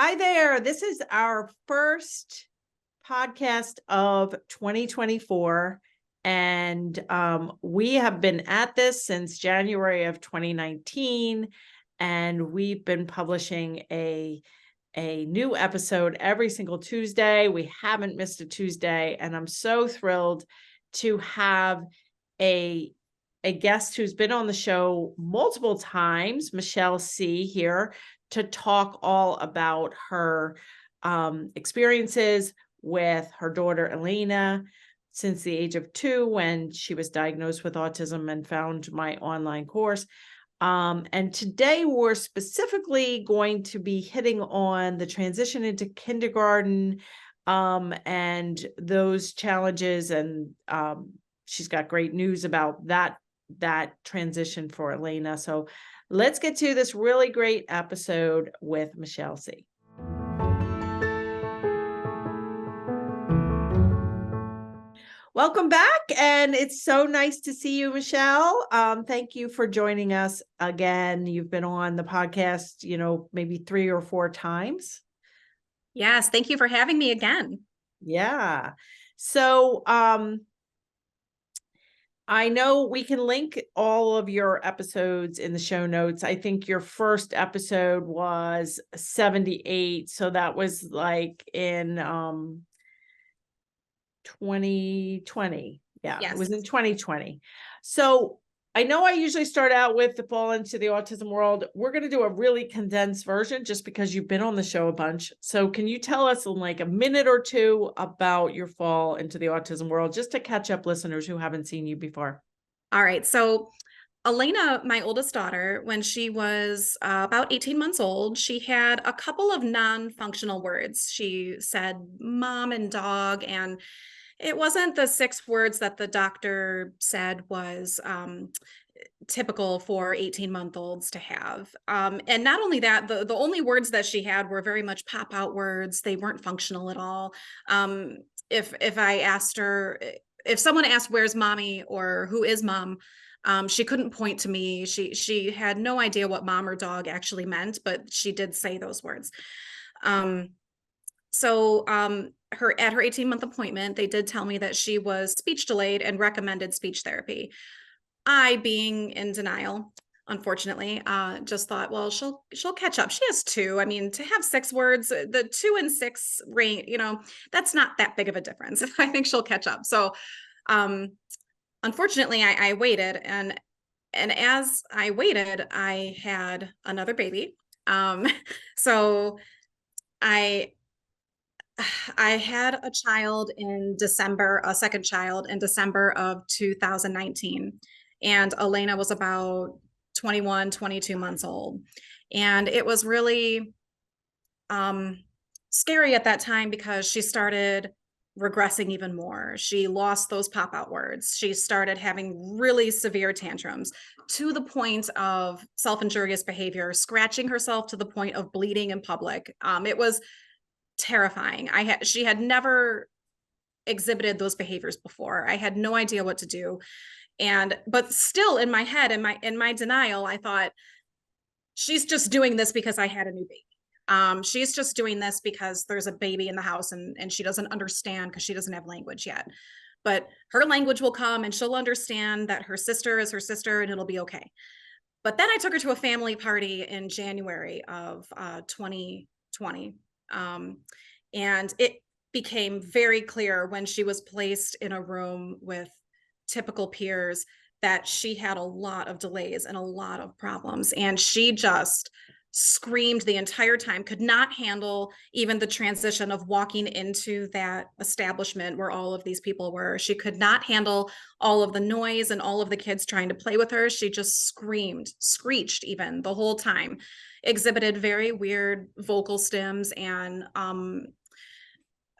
Hi there. This is our first podcast of 2024. And we have been at this since January of 2019. And we've been publishing a new episode every single Tuesday. We haven't missed a Tuesday. And I'm so thrilled to have a guest who's been on the show multiple times, Michelle C. here, to talk all about her experiences with her daughter, Elena, since the age of 2 when she was diagnosed with autism and found my online course. And today we're specifically going to be hitting on the transition into kindergarten and those challenges. And she's got great news about that transition for Elena. So let's get to this really great episode with Michelle C. Welcome back. And it's so nice to see you, Michelle. Thank you for joining us again. You've been on the podcast, maybe 3 or 4 times. Yes. Thank you for having me again. Yeah. So, I know we can link all of your episodes in the show notes. I think your first episode was 78. So that was like in 2020. Yeah, Yes. It was in 2020. So I know I usually start out with the fall into the autism world. We're going to do a really condensed version just because you've been on the show a bunch. So can you tell us in like a minute or two about your fall into the autism world, just to catch up listeners who haven't seen you before? All right. So Elena, my oldest daughter, when she was about 18 months old, she had a couple of non-functional words. She said mom and dog, and it wasn't the 6 words that the doctor said was typical for 18-month-olds to have. And not only that, the only words that she had were very much pop-out words. They weren't functional at all. If I asked her, if someone asked, where's mommy, or who is mom, she couldn't point to me. She had no idea what mom or dog actually meant, but she did say those words. So at her 18-month appointment, they did tell me that she was speech delayed and recommended speech therapy. I, being in denial, unfortunately, just thought, well, she'll catch up. She has 2. I mean, to have 6 words, the 2 and 6 range, that's not that big of a difference. I think she'll catch up. So, unfortunately, I waited, and as I waited, I had another baby. So I had a child in December, a second child in December of 2019. And Elena was about 21, 22 months old. And it was really scary at that time because she started regressing even more. She lost those pop-out words. She started having really severe tantrums to the point of self-injurious behavior, scratching herself to the point of bleeding in public. It was terrifying. She had never exhibited those behaviors before. I had no idea what to do. But still in my head, in my denial, I thought, she's just doing this because I had a new baby. She's just doing this because there's a baby in the house and she doesn't understand because she doesn't have language yet. But her language will come and she'll understand that her sister is her sister and it'll be okay. But then I took her to a family party in January of 2020. And it became very clear when she was placed in a room with typical peers that she had a lot of delays and a lot of problems. And she just screamed the entire time, could not handle even the transition of walking into that establishment where all of these people were. She could not handle all of the noise and all of the kids trying to play with her. She just screamed, screeched even the whole time, exhibited very weird vocal stems and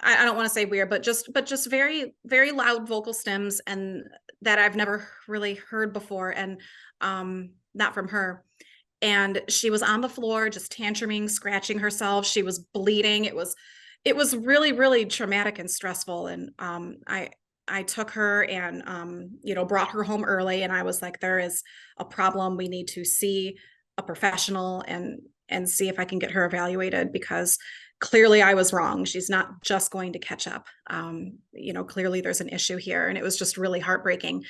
I don't want to say weird, but just very, very loud vocal stems, and that I've never really heard before, and not from her. And she was on the floor, just tantruming, scratching herself. She was bleeding. It was really, really traumatic and stressful. And I took her and brought her home early, and I was like, there is a problem. We need to see a professional. And and see if I can get her evaluated, because clearly I was wrong. She's not just going to catch up. Clearly there's an issue here, and it was just really heartbreaking.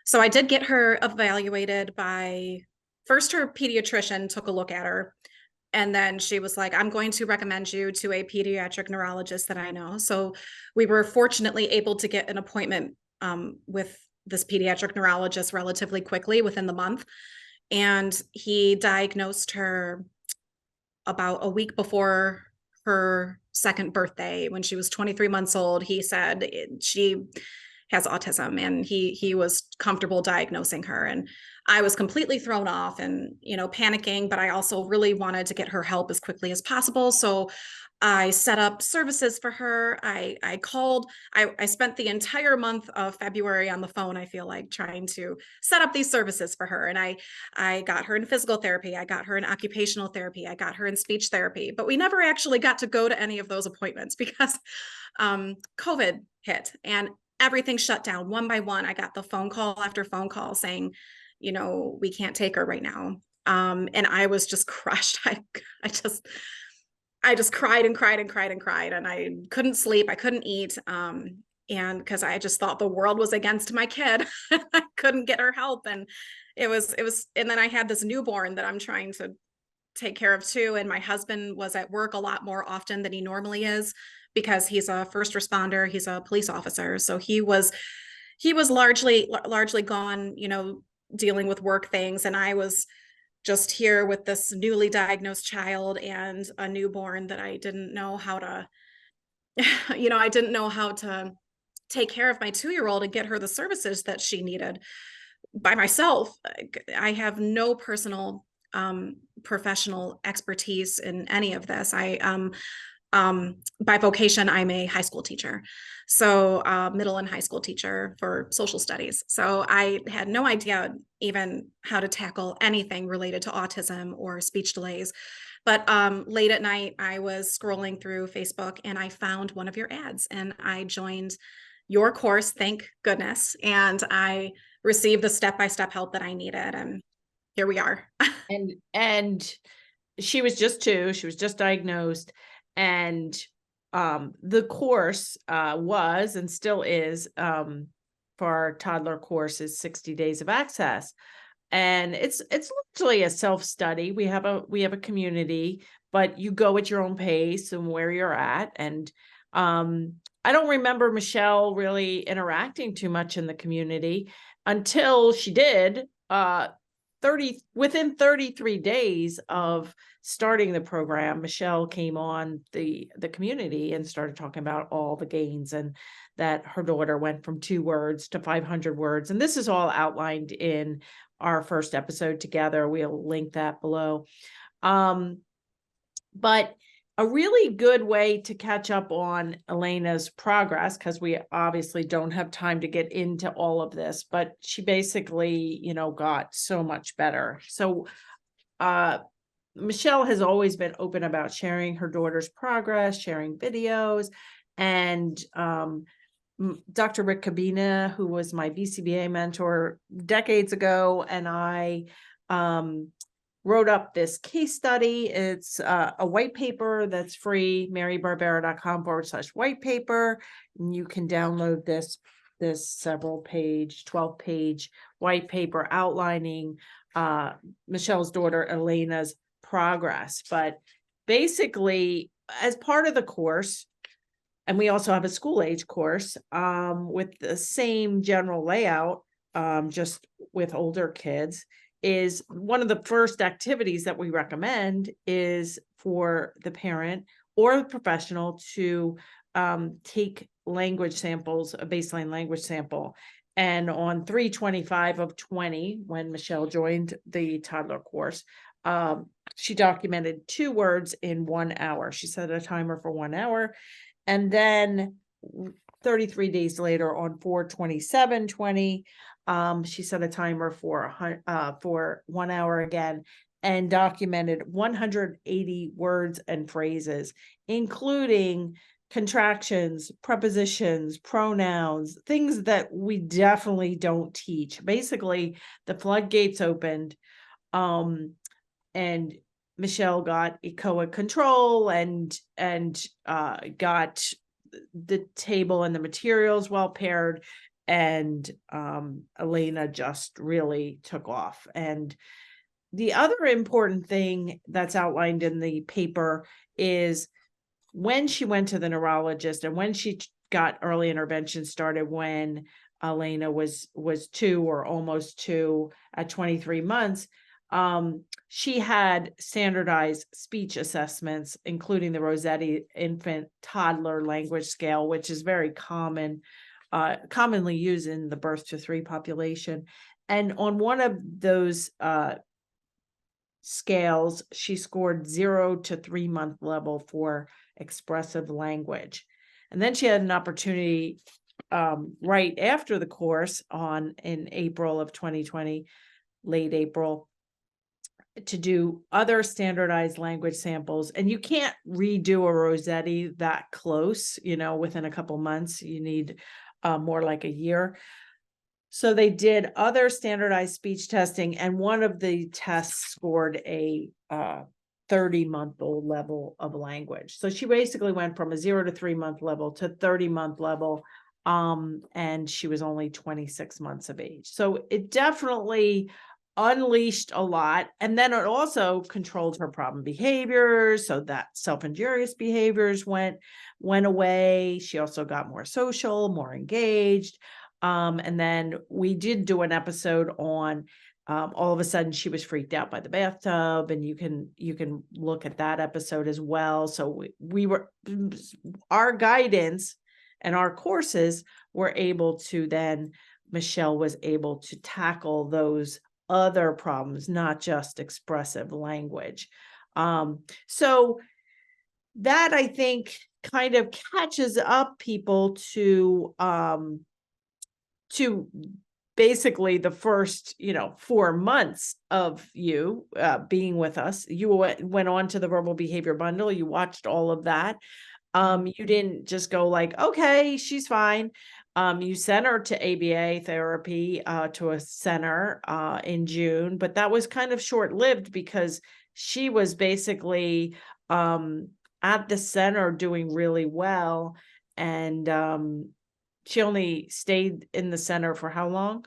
So I did get her evaluated by, first her pediatrician took a look at her, and then she was like, I'm going to recommend you to a pediatric neurologist that I know. So we were fortunately able to get an appointment with this pediatric neurologist relatively quickly, within the month. And he diagnosed her about a week before her second birthday, when she was 23 months old. He said she has autism, and he was comfortable diagnosing her. And I was completely thrown off and, panicking, but I also really wanted to get her help as quickly as possible. So I set up services for her. I called, I spent the entire month of February on the phone, I feel like, trying to set up these services for her. And I got her in physical therapy. I got her in occupational therapy. I got her in speech therapy, but we never actually got to go to any of those appointments because COVID hit and everything shut down one by one. I got the phone call after phone call saying, we can't take her right now. And I was just crushed. I just cried and cried and cried and cried, and I couldn't sleep. I couldn't eat. And because I just thought the world was against my kid. I couldn't get her help. And it was, and then I had this newborn that I'm trying to take care of too. And my husband was at work a lot more often than he normally is, because he's a first responder. He's a police officer. So he was largely gone, dealing with work things. And I was just here with this newly diagnosed child and a newborn that I didn't know how to, I didn't know how to take care of my 2-year-old and get her the services that she needed by myself. I have no personal professional expertise in any of this. By vocation, I'm a high school teacher. So middle and high school teacher for social studies. So I had no idea even how to tackle anything related to autism or speech delays. But late at night, I was scrolling through Facebook and I found one of your ads, and I joined your course, thank goodness. And I received the step-by-step help that I needed. And here we are. And she was just 2, she was just diagnosed. And the course was and still is, for our toddler course, is 60 days of access. And it's literally a self-study. We have a community, but you go at your own pace and where you're at. And I don't remember Michelle really interacting too much in the community until she did. Within 33 days of starting the program, Michelle came on the community and started talking about all the gains, and that her daughter went from 2 words to 500 words. And this is all outlined in our first episode together. We'll link that below. But a really good way to catch up on Elena's progress, because we obviously don't have time to get into all of this, but she basically, got so much better. So Michelle has always been open about sharing her daughter's progress, sharing videos, and Dr. Rick Cabina, who was my BCBA mentor decades ago, and I wrote up this case study. It's a white paper that's free, marybarbera.com/white paper. And you can download this several page, 12-page white paper outlining Michelle's daughter Elena's progress. But basically, as part of the course, and we also have a school age course with the same general layout, just with older kids, is one of the first activities that we recommend is for the parent or the professional to take language samples, a baseline language sample. And on 3/25/20, when Michelle joined the toddler course, she documented 2 words in 1 hour. She set a timer for 1 hour. And then 33 days later, on 4/27/20, she set a timer for 1 hour again, and documented 180 words and phrases, including contractions, prepositions, pronouns, things that we definitely don't teach. Basically, the floodgates opened, and Michelle got echoic control and got the table and the materials well paired, and Elena just really took off. And the other important thing that's outlined in the paper is when she went to the neurologist and when she got early intervention started, when Elena was 2 or almost 2 at 23 months, she had standardized speech assessments, including the Rossetti Infant Toddler Language Scale, which is very commonly used in the birth to 3 population. And on one of those scales, she scored 0 to 3 month level for expressive language. And then she had an opportunity right after the course in April of 2020, late April, to do other standardized language samples. And you can't redo a Rossetti that close, within a couple months. You need more like a year. So they did other standardized speech testing, and one of the tests scored a 30-month-old level of language. So she basically went from a 0 to 3 month level to 30-month level, and she was only 26 months of age. So it definitely unleashed a lot. And then it also controlled her problem behaviors, so that self-injurious behaviors went away. She also got more social, more engaged. And then we did do an episode on all of a sudden she was freaked out by the bathtub, and you can look at that episode as well. So our guidance and our courses were able to then, Michelle was able to tackle those other problems, not just expressive language. So that, I think, kind of catches up people to basically the first 4 months of you being with us. You went on to the Verbal Behavior Bundle. You watched all of that. You didn't just go like, okay, she's fine. You sent her to ABA therapy, to a center in June, but that was kind of short-lived because she was basically at the center doing really well. And she only stayed in the center for how long?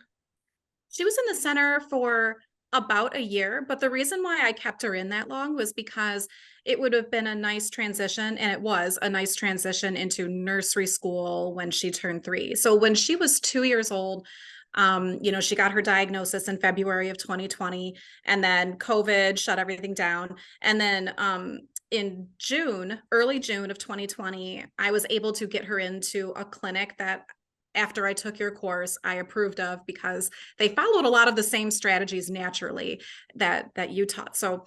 She was in the center for about a year, but the reason why I kept her in that long was because it would have been a nice transition, and it was a nice transition into nursery school when she turned 3. So when she was 2 years old, she got her diagnosis in February of 2020, and then COVID shut everything down. And then in early June of 2020, I was able to get her into a clinic that, after I took your course, I approved of, because they followed a lot of the same strategies naturally that you taught. So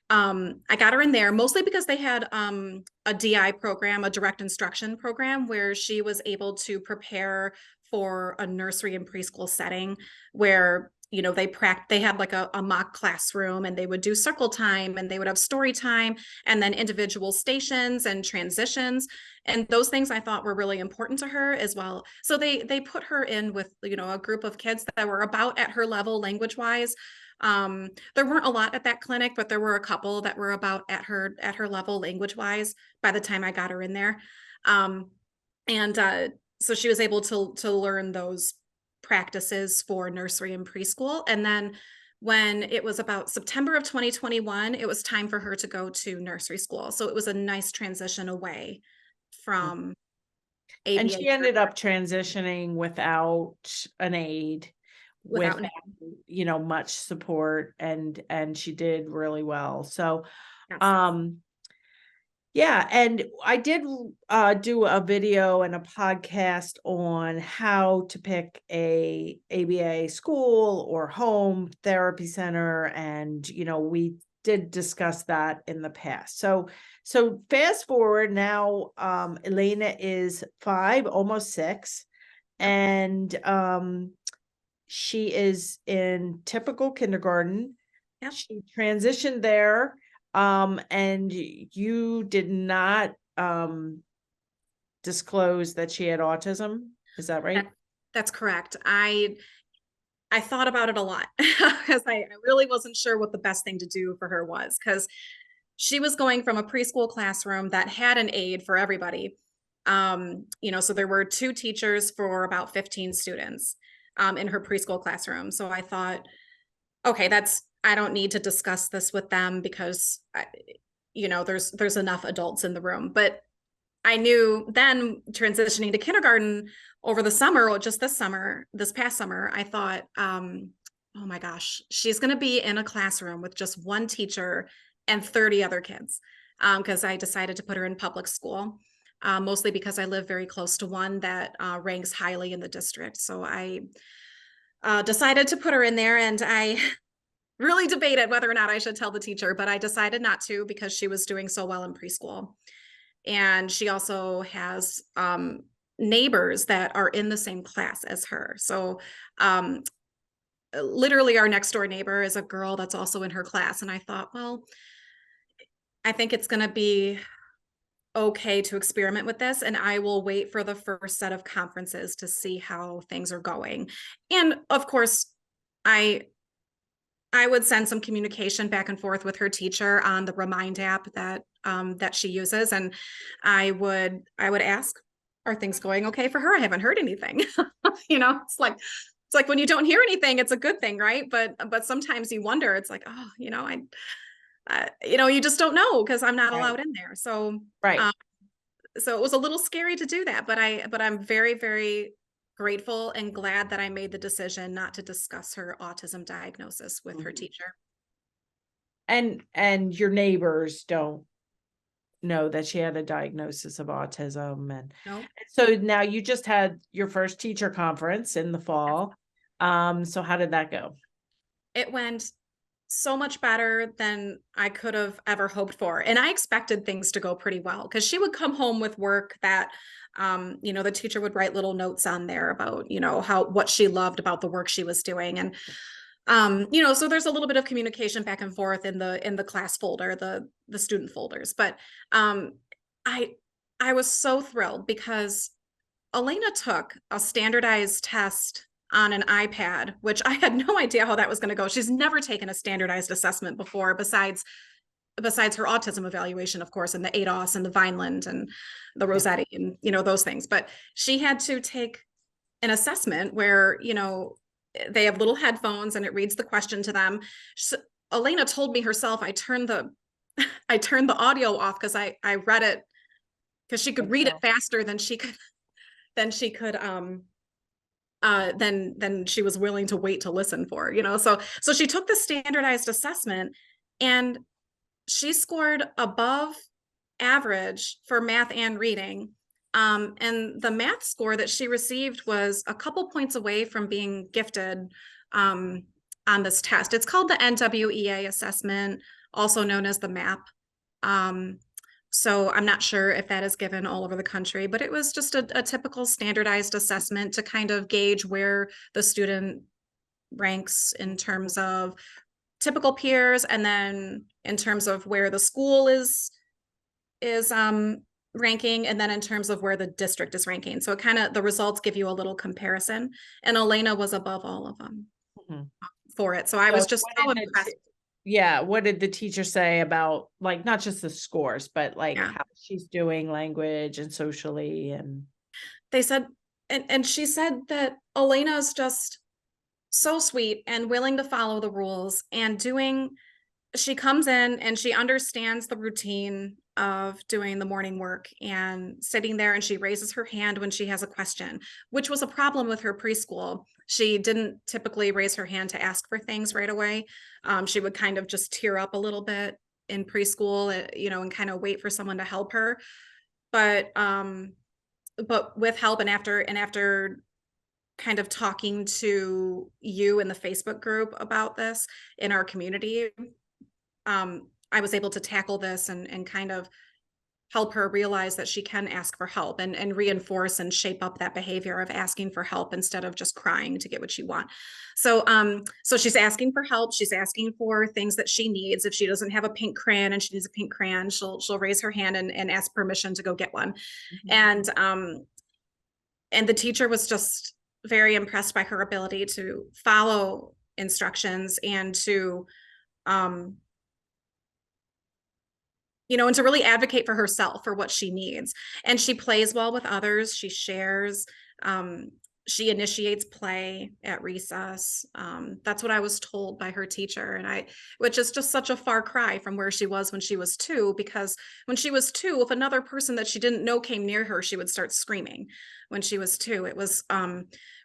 I got her in there mostly because they had a DI program, a direct instruction program, where she was able to prepare for a nursery and preschool setting where they had like a mock classroom, and they would do circle time, and they would have story time, and then individual stations and transitions. And those things I thought were really important to her as well. So they put her in with a group of kids that were about at her level language wise. There weren't a lot at that clinic, but there were a couple that were about at her level language wise by the time I got her in there. So she was able to learn those practices for nursery and preschool. And then when it was about September of 2021, it was time for her to go to nursery school. So it was a nice transition away from ABA. And she ended up transitioning without an aide, without much support, and she did really well. So yes. Yeah, and I did do a video and a podcast on how to pick a ABA school or home therapy center, and we did discuss that in the past. So fast forward now, Elena is 5, almost 6, and she is in typical kindergarten. Yep. She transitioned there. And you did not disclose that she had autism. Is that right? That's correct. I thought about it a lot because I really wasn't sure what the best thing to do for her was, because she was going from a preschool classroom that had an aide for everybody. So there were 2 teachers for about 15 students in her preschool classroom. So I thought, okay, I don't need to discuss this with them because there's enough adults in the room. But I knew then, transitioning to kindergarten over the summer, or just this past summer, I thought, oh my gosh, she's going to be in a classroom with just one teacher and 30 other kids. Because I decided to put her in public school, mostly because I live very close to one that ranks highly in the district. So I decided to put her in there, and I really debated whether or not I should tell the teacher, but I decided not to because she was doing so well in preschool. And she also has neighbors that are in the same class as her. So literally our next door neighbor is a girl that's also in her class. And I thought, well, I think it's going to be okay to experiment with this, and I will wait for the first set of conferences to see how things are going. And of course, I would send some communication back and forth with her teacher on the Remind app that she uses, and I would ask, "Are things going okay for her? I haven't heard anything." It's like when you don't hear anything, it's a good thing, right? But sometimes you wonder. It's like, oh, you just don't know because I'm not Right. allowed in there. So, Right. so it was a little scary to do that. But I'm very, very grateful and glad that I made the decision not to discuss her autism diagnosis with her Mhm. teacher. And your neighbors don't know that she had a diagnosis of autism, and No. so now you just had your first teacher conference in the fall. So how did that go? It went so much better than I could have ever hoped for. And I expected things to go pretty well because she would come home with work that, the teacher would write little notes on there about, what she loved about the work she was doing. And, so there's a little bit of communication back and forth in the class folder, the student folders. But I, I was so thrilled because Elena took a standardized test on an iPad, which I had no idea how that was going to go. She's never taken a standardized assessment before, besides her autism evaluation, of course, and the ADOS and the Vineland and the Yeah. Rossetti and those things. But she had to take an assessment where they have little headphones and it reads the question to them. So, Elena told me herself, I turned the audio off because I read it because she could read it faster than she could than she could than she was willing to wait to listen for, so she took the standardized assessment and she scored above average for math and reading, and the math score that she received was a couple points away from being gifted on this test. It's called the NWEA assessment, also known as the MAP. So I'm not sure if that is given all over the country, but it was just a typical standardized assessment to kind of gauge where the student ranks in terms of typical peers, and then in terms of where the school is ranking, and then in terms of where the district is ranking. So the results give you a little comparison, and Elena was above all of them Mhm. for it. So I was So just so impressed. what did the teacher say about, like, not just the scores, but like Yeah. how she's doing language and socially and They said, and she said that Elena's just so sweet and willing to follow the rules and she comes in and she understands the routine of doing the morning work and sitting there, and she raises her hand when she has a question, which was a problem with her preschool. She didn't typically raise her hand to ask for things right away. She would kind of just tear up a little bit in preschool, and kind of wait for someone to help her. But with help, and after kind of talking to you in the Facebook group about this in our community, I was able to tackle this and kind of help her realize that she can ask for help, and reinforce and shape up that behavior of asking for help instead of just crying to get what she wants. So she's asking for help. She's asking for things that she needs. If she doesn't have a pink crayon and she needs a pink crayon, she'll raise her hand and ask permission to go get one. And the teacher was just very impressed by her ability to follow instructions and to and to really advocate for herself, for what she needs. And she plays well with others. She shares. She initiates play at recess. That's what I was told by her teacher. Which is just such a far cry from where she was when she was 2, because when she was 2, if another person that she didn't know came near her, she would start screaming when she was 2. It was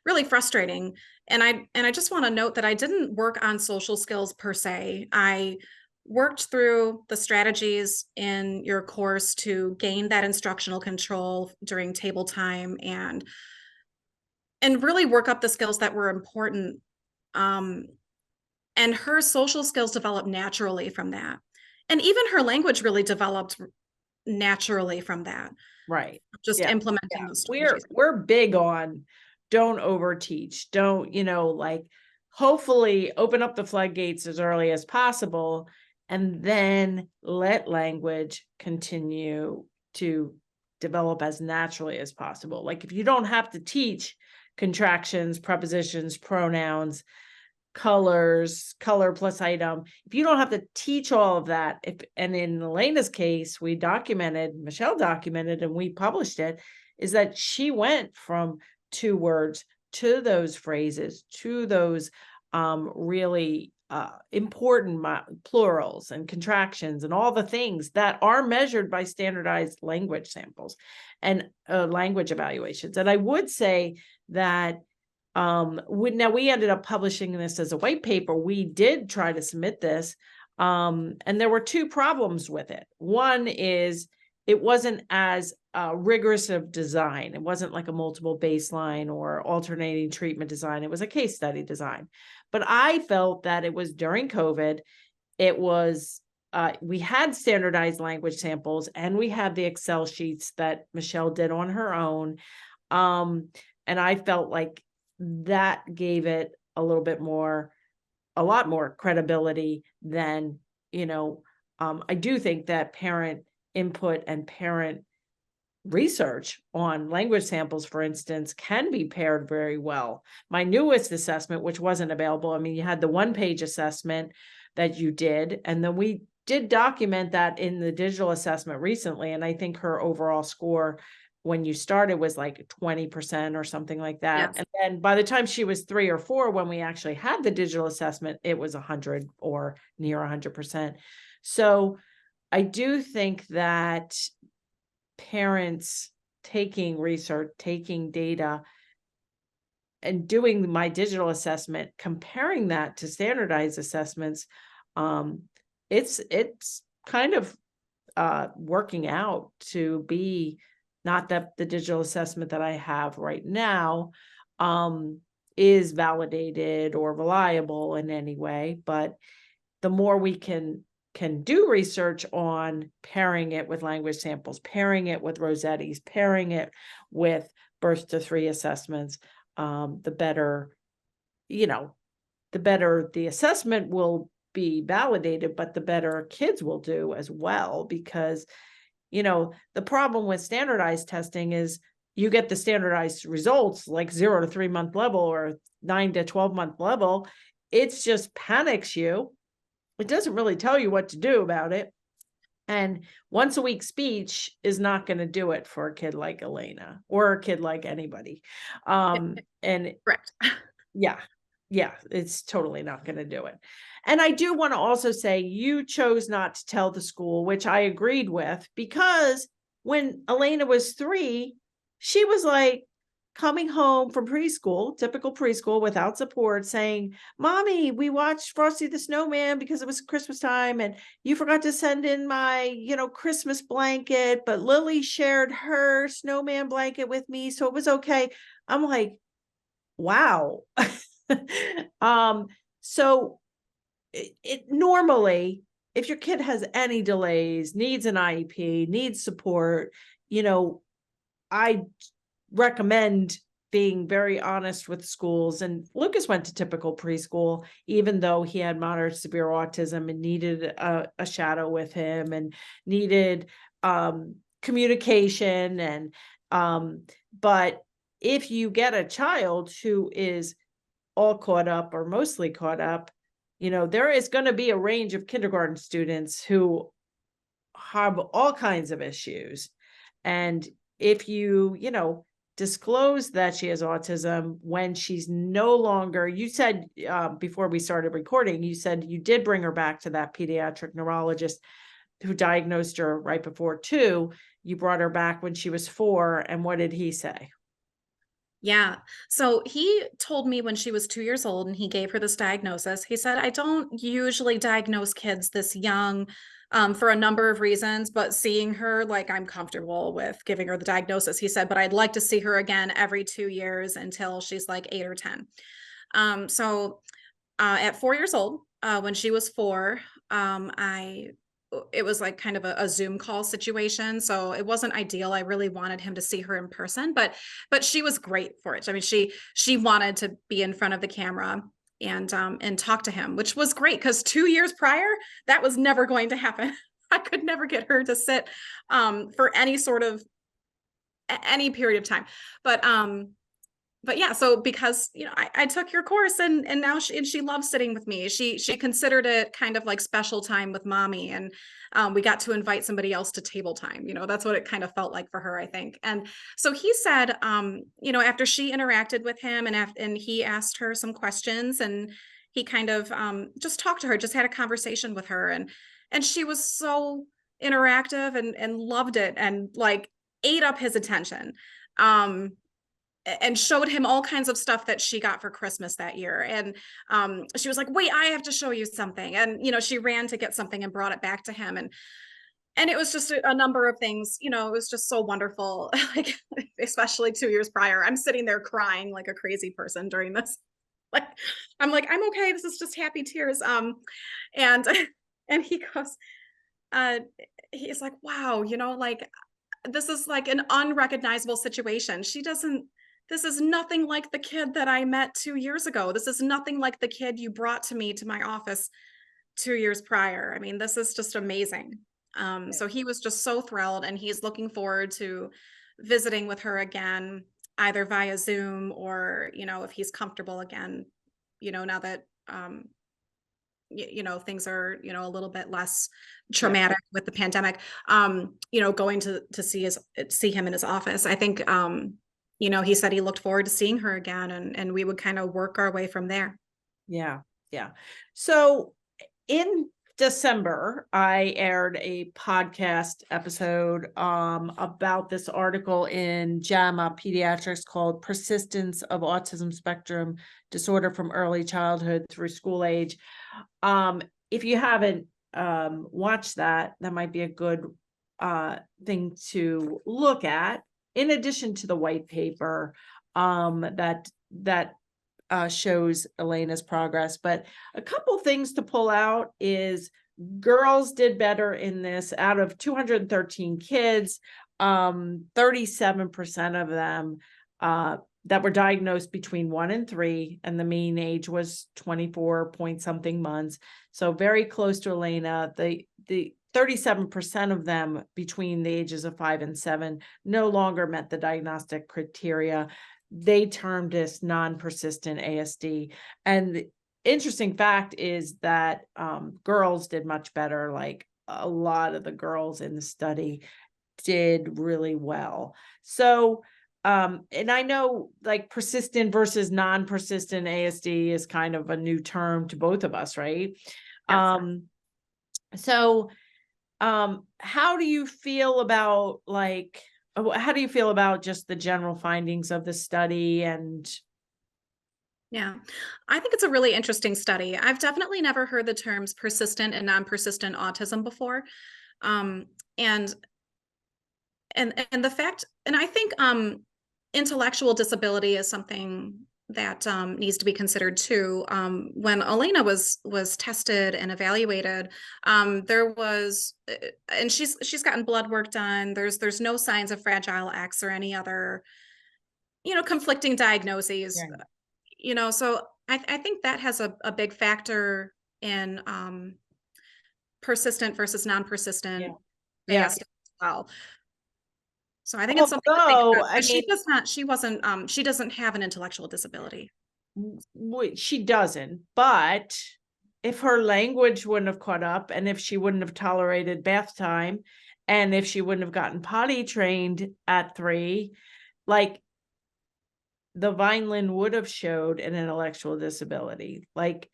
really frustrating. And I just want to note that I didn't work on social skills per se. I worked through the strategies in your course to gain that instructional control during table time, and really work up the skills that were important. And her social skills developed naturally from that. And even her language really developed naturally from that. Right. Just Yeah. implementing those strategies. We're big on don't overteach. Don't, like hopefully open up the floodgates as early as possible and then let language continue to develop as naturally as possible. Like if you don't have to teach contractions, prepositions, pronouns, colors, color plus item, if you don't have to teach all of that, and in Elena's case, Michelle documented, and we published it, is that she went from 2 words to those phrases, to those really important plurals and contractions and all the things that are measured by standardized language samples and language evaluations. And I would say that we ended up publishing this as a white paper. We did try to submit this, and there were 2 problems with it. One is it wasn't as rigorous of design. It wasn't like a multiple baseline or alternating treatment design. It was a case study design. But I felt that it was during COVID. It was we had standardized language samples, and we had the Excel sheets that Michelle did on her own. And I felt like that gave it a lot more credibility than, I do think that parent input and parent research on language samples, for instance, can be paired very well. My newest assessment, which wasn't available, you had the 1-page assessment that you did, and then we did document that in the digital assessment recently. And I think her overall score when you started was like 20% or something like that. Yes. And then by the time she was 3 or 4, when we actually had the digital assessment, it was 100 or near 100%. So I do think that parents taking research, taking data, and doing my digital assessment, comparing that to standardized assessments, it's kind of working out to be, not that the digital assessment that I have right now is validated or reliable in any way, but the more we can do research on pairing it with language samples, pairing it with Rossetti's, pairing it with birth to 3 assessments, the better, the better the assessment will be validated, but the better kids will do as well. Because, the problem with standardized testing is you get the standardized results like 0 to 3 month level or 9 to 12 month level. It's just panics you. It doesn't really tell you what to do about it. And once a week speech is not going to do it for a kid like Elena or a kid like anybody. And Correct. Yeah, it's totally not going to do it. And I do want to also say you chose not to tell the school, which I agreed with, because when Elena was 3, she was like coming home from preschool, typical preschool, without support, saying, "Mommy, we watched Frosty the Snowman because it was Christmas time, and you forgot to send in my, Christmas blanket, but Lily shared her snowman blanket with me, so it was okay." I'm like, wow. So it normally, if your kid has any delays, needs an IEP, needs support, I recommend being very honest with schools. And Lucas went to typical preschool, even though he had moderate severe autism and needed a shadow with him and needed communication. And but if you get a child who is all caught up or mostly caught up, there is going to be a range of kindergarten students who have all kinds of issues. And if you, disclose that she has autism when she's no longer, you said before we started recording, you said you did bring her back to that pediatric neurologist who diagnosed her right before 2. You brought her back when she was 4. And what did he say? Yeah. So he told me when she was 2 years old and he gave her this diagnosis, he said, I don't usually diagnose kids this young for a number of reasons, but seeing her, like, I'm comfortable with giving her the diagnosis. He said, but I'd like to see her again every 2 years until she's like 8 or 10. At 4 years old, when she was 4, it was like kind of a Zoom call situation. So it wasn't ideal. I really wanted him to see her in person, but she was great for it. I mean, she wanted to be in front of the camera and talk to him, which was great because 2 years prior, that was never going to happen. I could never get her to sit for any sort of any period of time. But yeah, so because I took your course and now she loves sitting with me. She considered it kind of like special time with mommy, and we got to invite somebody else to table time. That's what it kind of felt like for her, I think. And so he said, after she interacted with him and he asked her some questions, and he kind of just talked to her, just had a conversation with her, and she was so interactive and loved it and like ate up his attention. And showed him all kinds of stuff that she got for Christmas that year. And she was like, wait, I have to show you something. And, she ran to get something and brought it back to him. And it was just a number of things, it was just so wonderful. Like, especially 2 years prior, I'm sitting there crying like a crazy person during this. Like, I'm like, I'm okay. This is just happy tears. And, and he goes, he's like, wow, like, this is like an unrecognizable situation. This is nothing like the kid that I met 2 years ago. This is nothing like the kid you brought to me to my office 2 years prior. I mean, this is just amazing. So he was just so thrilled, and he's looking forward to visiting with her again, either via Zoom or, if he's comfortable again, now that, things are, a little bit less traumatic with the pandemic, going to see him in his office. I think, he said he looked forward to seeing her again, and we would kind of work our way from there. Yeah. Yeah. So in December, I aired a podcast episode about this article in JAMA Pediatrics called Persistence of Autism Spectrum Disorder from Early Childhood Through School Age. If you haven't watched that might be a good thing to look at, in addition to the white paper that shows Elena's progress. But a couple things to pull out is girls did better in this. Out of 213 kids, 37% of them that were diagnosed between 1 and 3, and the mean age was 24 point something months. So very close to Elena. The 37% of them between the ages of 5 and 7 no longer met the diagnostic criteria. They termed this non-persistent ASD. And the interesting fact is that girls did much better. Like, a lot of the girls in the study did really well. So, and I know, like, persistent versus non-persistent ASD is kind of a new term to both of us, right? Yes. So, how do you feel about just the general findings of the study? And Yeah, I think it's a really interesting study. I've definitely never heard the terms persistent and non-persistent autism before. And the fact, and I think intellectual disability is something that needs to be considered too. When Elena was tested and evaluated, there was, and she's gotten blood work done. There's no signs of Fragile X or any other, conflicting diagnoses. Yeah. So I think that has a big factor in persistent versus non-persistent ASD as well. So I think it's something to think Although, about. I mean, she doesn't have an intellectual disability. she doesn't, but if her language wouldn't have caught up, and if she wouldn't have tolerated bath time, and if she wouldn't have gotten potty trained at 3, like, the Vineland would have showed an intellectual disability. Like,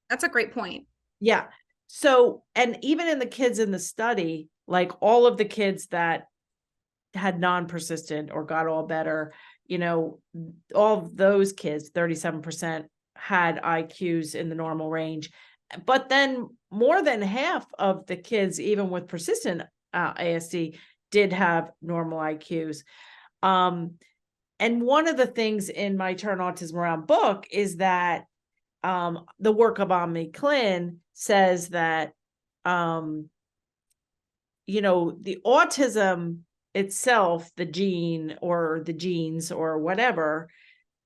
That's a great point. yeah. So, and even in the kids in the study, like all of the kids that had non-persistent or got all better, all of those kids, 37% had IQs in the normal range. But then more than half of the kids, even with persistent ASD, did have normal IQs. And one of the things in my Turn Autism Around book is that the work of Omni Clin says that, the autism itself, the gene or the genes or whatever,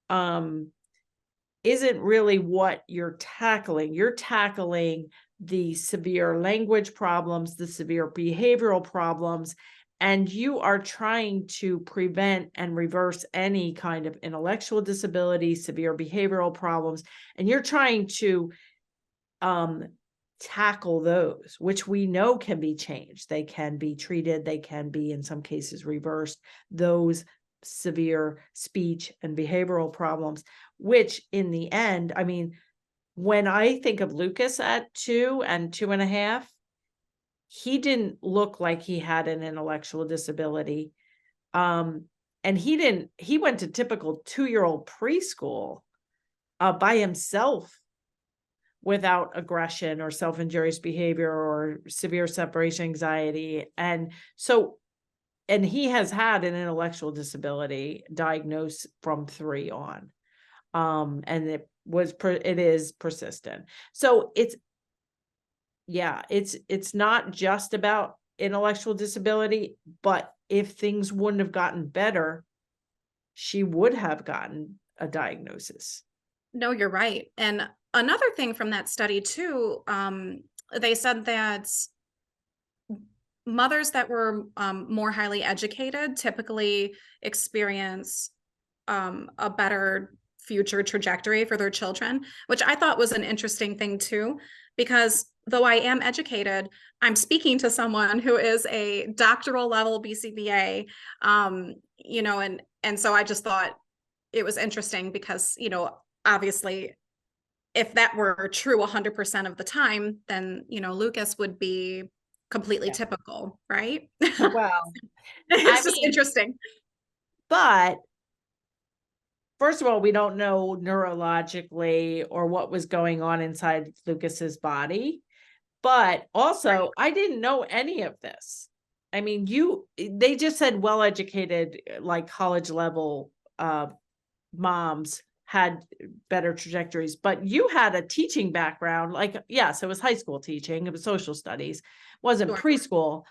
isn't really what you're tackling. You're tackling the severe language problems, the severe behavioral problems, and you are trying to prevent and reverse any kind of intellectual disability, severe behavioral problems, and you're trying to tackle those, which we know can be changed. They can be treated, they can be, in some cases, reversed, those severe speech and behavioral problems, which in the end, I mean, when I think of Lucas at 2 and 2.5, he didn't look like he had an intellectual disability. And he went to typical 2-year-old preschool by himself without aggression or self-injurious behavior or severe separation anxiety. And he has had an intellectual disability diagnosed from 3 on. And it is persistent. So it's not just about intellectual disability, but if things wouldn't have gotten better, she would have gotten a diagnosis. No, you're right. And another thing from that study too, they said that mothers that were more highly educated typically experience a better future trajectory for their children, which I thought was an interesting thing too, because though I am educated, I'm speaking to someone who is a doctoral level BCBA, and so I just thought it was interesting because, obviously if that were true 100% of the time, then, Lucas would be completely typical, right? Well, It's just interesting. But first of all, we don't know neurologically or what was going on inside Lucas's body. But also, I didn't know any of this. I mean, they just said well-educated, like college level moms had better trajectories, but you had a teaching background. Like, yes, it was high school teaching, it was social studies, wasn't preschool.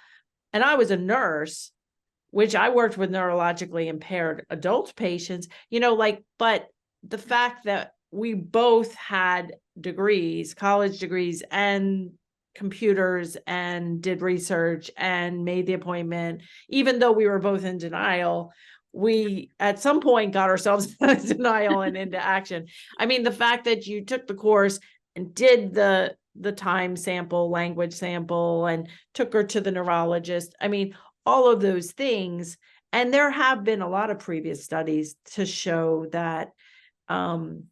And I was a nurse, which I worked with neurologically impaired adult patients, but the fact that we both had degrees, college degrees, and computers, and did research and made the appointment, even though we were both in denial, we at some point got ourselves out of denial and into action. I mean, the fact that you took the course and did the time sample, language sample, and took her to the neurologist. I mean, all of those things. And there have been a lot of previous studies to show that that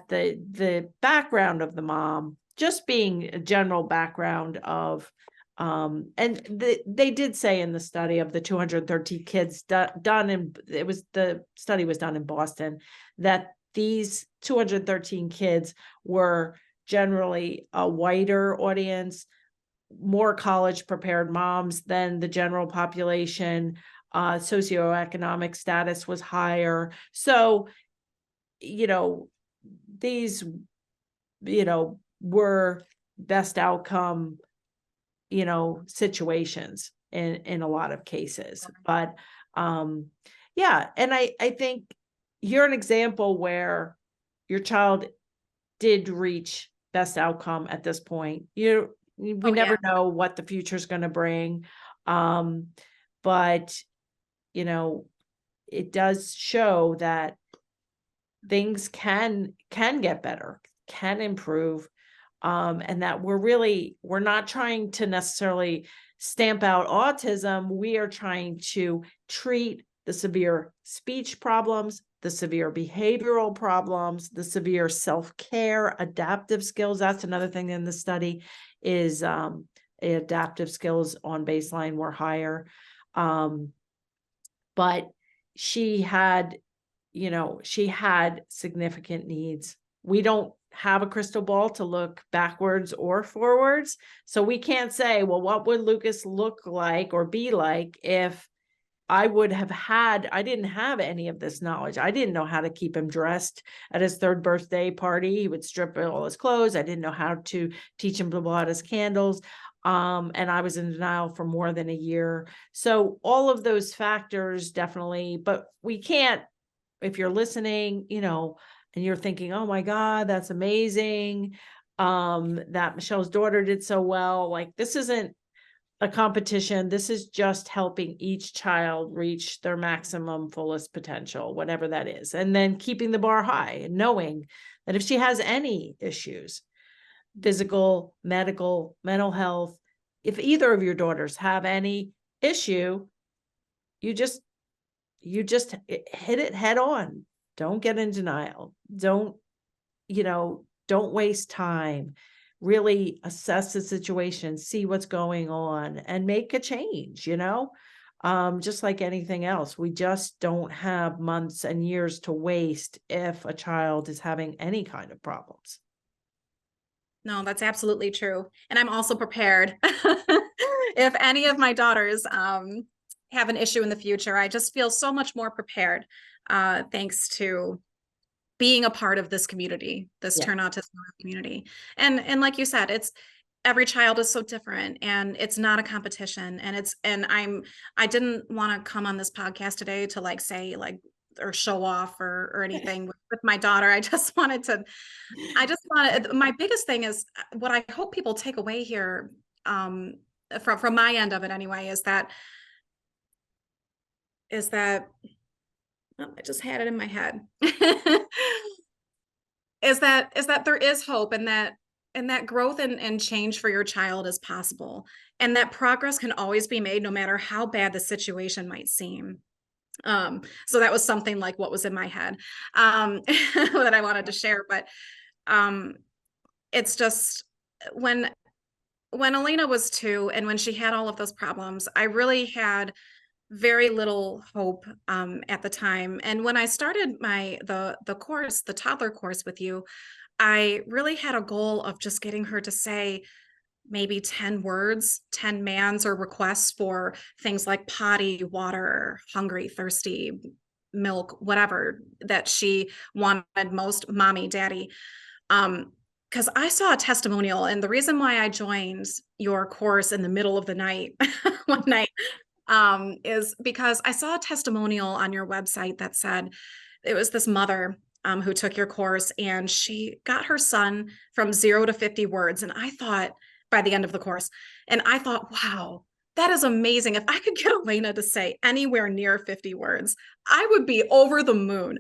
the background of the mom, just being a general background of they did say in the study of the 213 kids done in, the study was done in Boston, that these 213 kids were generally a whiter audience, more college prepared moms than the general population, socioeconomic status was higher. So, these, were best outcome, situations in a lot of cases. But and I think you're an example where your child did reach best outcome at this point. We never know what the future is going to bring. But, it does show that things can get better, can improve, and that we're not trying to necessarily stamp out autism. We are trying to treat the severe speech problems, the severe behavioral problems, the severe self-care, adaptive skills. That's another thing in the study is adaptive skills on baseline were higher. But she had, she had significant needs. We don't have a crystal ball to look backwards or forwards. So we can't say, well, what would Lucas look like or be like if I didn't have any of this knowledge. I didn't know how to keep him dressed at his 3rd birthday party. He would strip all his clothes. I didn't know how to teach him to blow out his candles. And I was in denial for more than a year. So all of those factors definitely, but we can't, if you're listening, and you're thinking, oh my God, that's amazing. That Michelle's daughter did so well. Like, this isn't a competition. This is just helping each child reach their maximum fullest potential, whatever that is. And then keeping the bar high and knowing that if she has any issues, physical, medical, mental health, if either of your daughters have any issue, you just hit it head on. Don't get in denial. Don't waste time. Really assess the situation, see what's going on, and make a change, just like anything else. We just don't have months and years to waste if a child is having any kind of problems. No, that's absolutely true. And I'm also prepared. If any of my daughters have an issue in the future, I just feel so much more prepared, thanks to being a part of this community, this Turn Autism community. And like you said, every child is so different, and it's not a competition. I didn't want to come on this podcast today to say or show off or anything with my daughter. My biggest thing is what I hope people take away here, from my end of it anyway, is that I just had it in my head. is that there is hope, and that growth and change for your child is possible, and that progress can always be made no matter how bad the situation might seem. So that was something like what was in my head, that I wanted to share. But it's just when Elena was 2 and when she had all of those problems, I really had very little hope at the time. And when I started the course, the toddler course with you, I really had a goal of just getting her to say maybe 10 words, 10 commands or requests for things like potty, water, hungry, thirsty, milk, whatever that she wanted most, mommy, daddy. Because I saw a testimonial, and the reason why I joined your course in the middle of the night one night is because I saw a testimonial on your website that said it was this mother who took your course, and she got her son from 0 to 50 words. And I thought, by the end of the course, and I thought, wow, that is amazing. If I could get Elena to say anywhere near 50 words, I would be over the moon.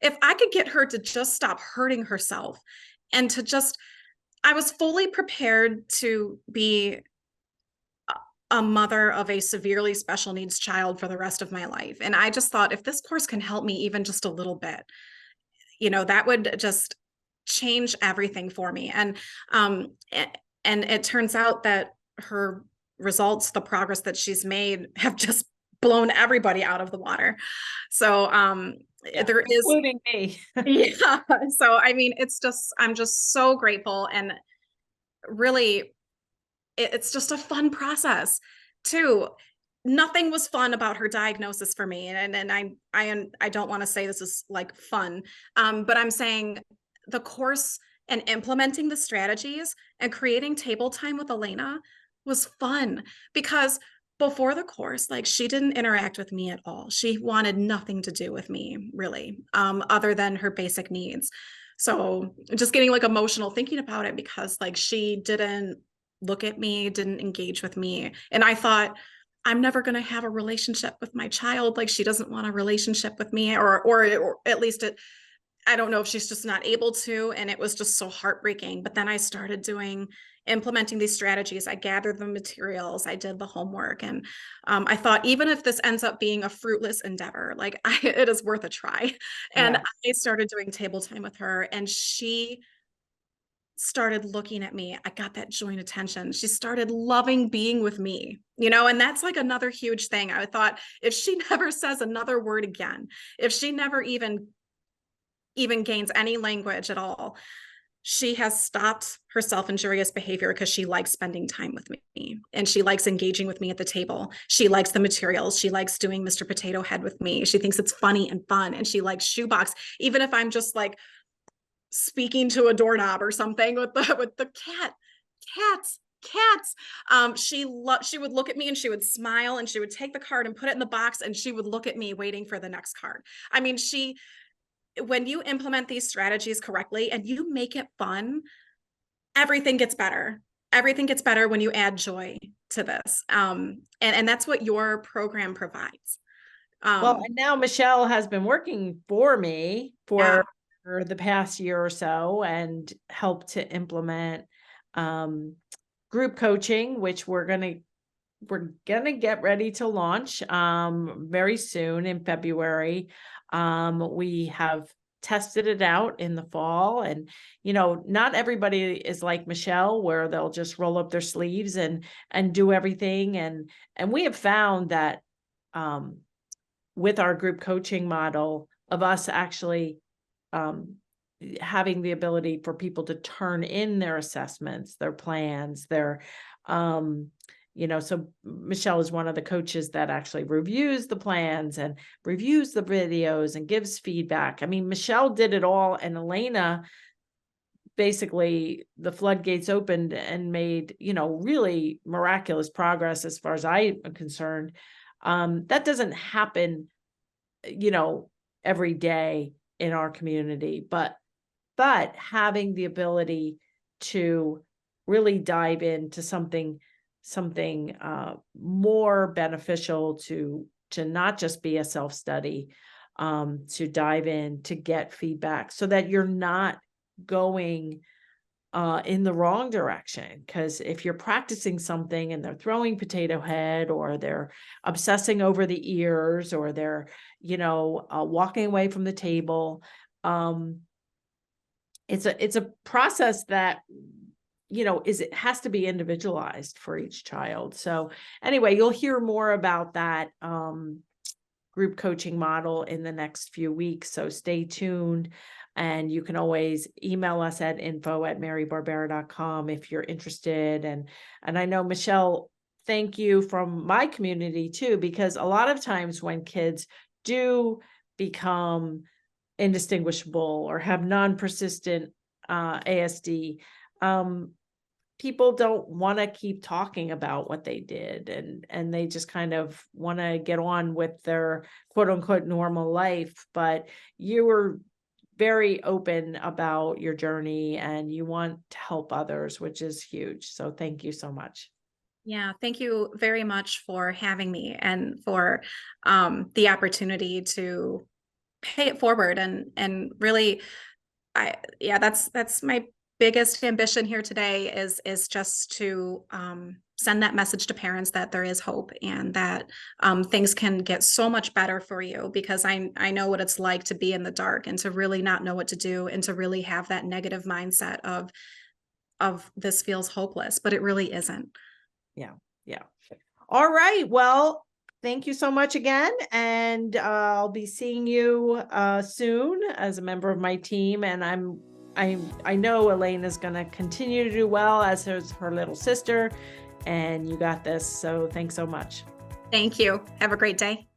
If I could get her to just stop hurting herself and I was fully prepared to be a mother of a severely special needs child for the rest of my life. And I just thought, if this course can help me even just a little bit, that would just change everything for me. And it turns out that her results, the progress that she's made, have just blown everybody out of the water. So there is, including me. Yeah. So I mean, I'm just so grateful, and really, it's just a fun process too. Nothing was fun about her diagnosis for me, and I don't want to say this is like fun, but I'm saying the course and implementing the strategies and creating table time with Elena was fun, because before the course, she didn't interact with me at all. She wanted nothing to do with me, really, other than her basic needs. So just getting emotional thinking about it, because she didn't look at me, didn't engage with me. And I thought, I'm never going to have a relationship with my child. She doesn't want a relationship with me, or at least I don't know if she's just not able to, and it was just so heartbreaking. But then I started implementing these strategies. I gathered the materials, I did the homework, and I thought, even if this ends up being a fruitless endeavor, like it is worth a try. And Yeah. I started doing table time with her, and she started looking at me. I got that joint attention. She started loving being with me, and that's like another huge thing. I thought, if she never says another word again, if she never even gains any language at all, she has stopped her self-injurious behavior because she likes spending time with me, and she likes engaging with me at the table. She likes the materials. She likes doing Mr. Potato Head with me. She thinks it's funny and fun, and she likes shoebox, even if I'm just like speaking to a doorknob or something with the cats. She would look at me and she would smile, and she would take the card and put it in the box, and she would look at me waiting for the next card. I mean, when you implement these strategies correctly and you make it fun, everything gets better. Everything gets better when you add joy to this. And that's what your program provides. Well, and now Michelle has been working for me Yeah. for the past year or so, and helped to implement group coaching, which we're gonna get ready to launch very soon in February. We have tested it out in the fall, and not everybody is like Michelle, where they'll just roll up their sleeves and do everything. And we have found that with our group coaching model of us actually having the ability for people to turn in their assessments, their plans, their so Michelle is one of the coaches that actually reviews the plans and reviews the videos and gives feedback. I mean, Michelle did it all, and Elena, basically the floodgates opened and made, really miraculous progress as far as I am concerned. That doesn't happen, every day in our community, but having the ability to really dive into something more beneficial, to not just be a self-study, to dive in, to get feedback, so that you're not going in the wrong direction. Because if you're practicing something and they're throwing potato head, or they're obsessing over the ears, or they're walking away from the table, it's a process that it has to be individualized for each child. So anyway, you'll hear more about that group coaching model in the next few weeks, so stay tuned. And you can always email us at info@marybarbera.com if you're interested. And I know, Michelle, thank you from my community too, because a lot of times when kids do become indistinguishable or have non-persistent ASD, people don't want to keep talking about what they did, and they just kind of want to get on with their quote unquote normal life. But you were very open about your journey, and you want to help others, which is huge. So thank you so much. Yeah, thank you very much for having me, and for the opportunity to pay it forward, and really, that's my biggest ambition here today, is just to send that message to parents that there is hope, and that things can get so much better for you, because I know what it's like to be in the dark, and to really not know what to do, and to really have that negative mindset of this feels hopeless, but it really isn't. Yeah. All right. Well, thank you so much again. And I'll be seeing you soon as a member of my team. And I know Elena's going to continue to do well, as is her little sister. And you got this. So thanks so much. Thank you. Have a great day.